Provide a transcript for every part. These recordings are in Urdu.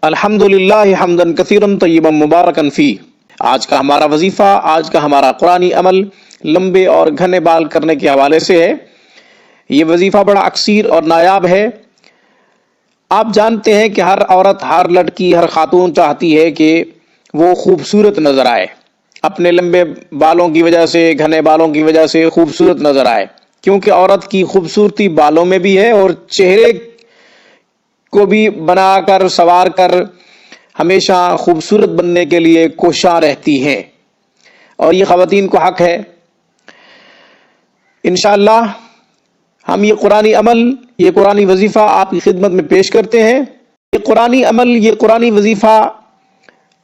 الحمدللہ حمدن کثیرن طیبا مبارکن فی۔ آج کا ہمارا وظیفہ، آج کا ہمارا قرآنی عمل لمبے اور گھنے بال کرنے کے حوالے سے ہے۔ یہ وظیفہ بڑا اکثیر اور نایاب ہے۔ آپ جانتے ہیں کہ ہر عورت، ہر لڑکی، ہر خاتون چاہتی ہے کہ وہ خوبصورت نظر آئے، اپنے لمبے بالوں کی وجہ سے، گھنے بالوں کی وجہ سے خوبصورت نظر آئے، کیونکہ عورت کی خوبصورتی بالوں میں بھی ہے اور چہرے کو بھی بنا کر سنوار کر ہمیشہ خوبصورت بننے کے لیے کوشاں رہتی ہیں، اور یہ خواتین کو حق ہے۔ انشاءاللہ ہم یہ قرآنی عمل، یہ قرآنی وظیفہ آپ کی خدمت میں پیش کرتے ہیں۔ یہ قرآنی عمل، یہ قرآنی وظیفہ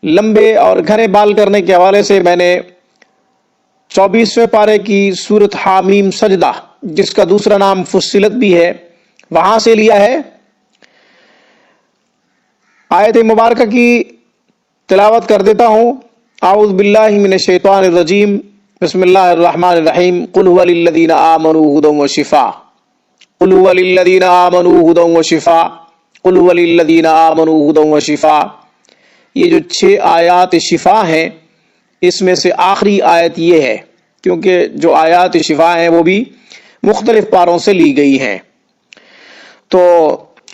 لمبے اور گھنے بال کرنے کے حوالے سے میں نے 24ویں پارے کی سورۃ حامیم سجدہ، جس کا دوسرا نام فصلت بھی ہے، وہاں سے لیا ہے۔ آیت مبارکہ کی تلاوت کر دیتا ہوں۔ اعوذ باللہ من الشیطان الرجیم، بسم اللہ الرحمن الرحیم۔ قل هو للذین آمنوا ھدی وشفاء، قل هو للذین آمنوا ھدی وشفاء، قل هو للذین آمنوا ھدی وشفاء۔ یہ جو 6 آیات شفا ہیں، اس میں سے آخری آیت یہ ہے، کیونکہ جو آیات شفا ہیں وہ بھی مختلف پاروں سے لی گئی ہیں۔ تو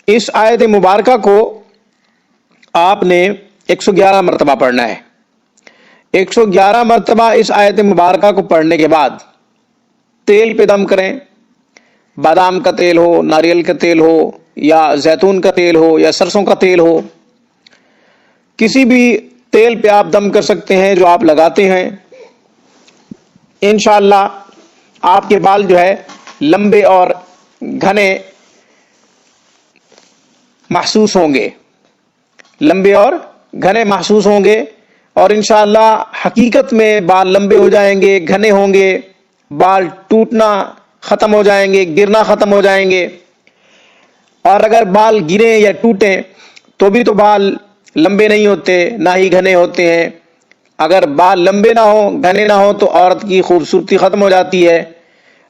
اس آیت مبارکہ کو آپ نے 111 مرتبہ پڑھنا ہے۔ 111 مرتبہ اس آیت مبارکہ کو پڑھنے کے بعد تیل پہ دم کریں۔ بادام کا تیل ہو، ناریل کا تیل ہو، یا زیتون کا تیل ہو، یا سرسوں کا تیل ہو، کسی بھی تیل پہ آپ دم کر سکتے ہیں جو آپ لگاتے ہیں۔ انشاءاللہ آپ کے بال جو ہے لمبے اور گھنے محسوس ہوں گے، لمبے اور گھنے محسوس ہوں گے، اور انشاءاللہ حقیقت میں بال لمبے ہو جائیں گے، گھنے ہوں گے، بال ٹوٹنا ختم ہو جائیں گے، گرنا ختم ہو جائیں گے۔ اور اگر بال گریں یا ٹوٹیں تو بھی تو بال لمبے نہیں ہوتے، نہ ہی گھنے ہوتے ہیں۔ اگر بال لمبے نہ ہوں، گھنے نہ ہوں، تو عورت کی خوبصورتی ختم ہو جاتی ہے۔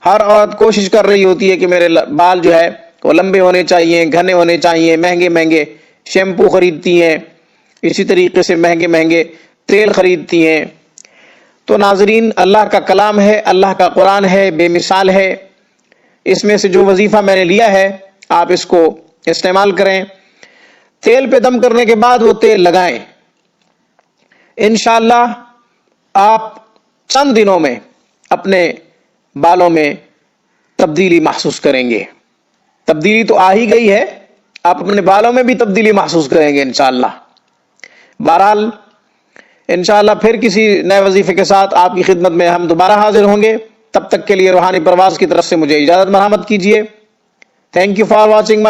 ہر عورت کوشش کر رہی ہوتی ہے کہ میرے بال جو ہے وہ لمبے ہونے چاہیے، گھنے ہونے چاہیے، مہنگے مہنگے شیمپو خریدتی ہیں، اسی طریقے سے مہنگے مہنگے تیل خریدتی ہیں۔ تو ناظرین، اللہ کا کلام ہے، اللہ کا قرآن ہے، بے مثال ہے۔ اس میں سے جو وظیفہ میں نے لیا ہے آپ اس کو استعمال کریں۔ تیل پہ دم کرنے کے بعد وہ تیل لگائیں۔ انشاءاللہ آپ چند دنوں میں اپنے بالوں میں تبدیلی محسوس کریں گے۔ تبدیلی تو آ ہی گئی ہے، آپ اپنے بالوں میں بھی تبدیلی محسوس کریں گے انشاءاللہ۔ بہرحال انشاءاللہ پھر کسی نئے وظیفے کے ساتھ آپ کی خدمت میں ہم دوبارہ حاضر ہوں گے۔ تب تک کے لیے روحانی پرواز کی طرف سے مجھے اجازت مرحمت کیجیے۔ Thank you for watching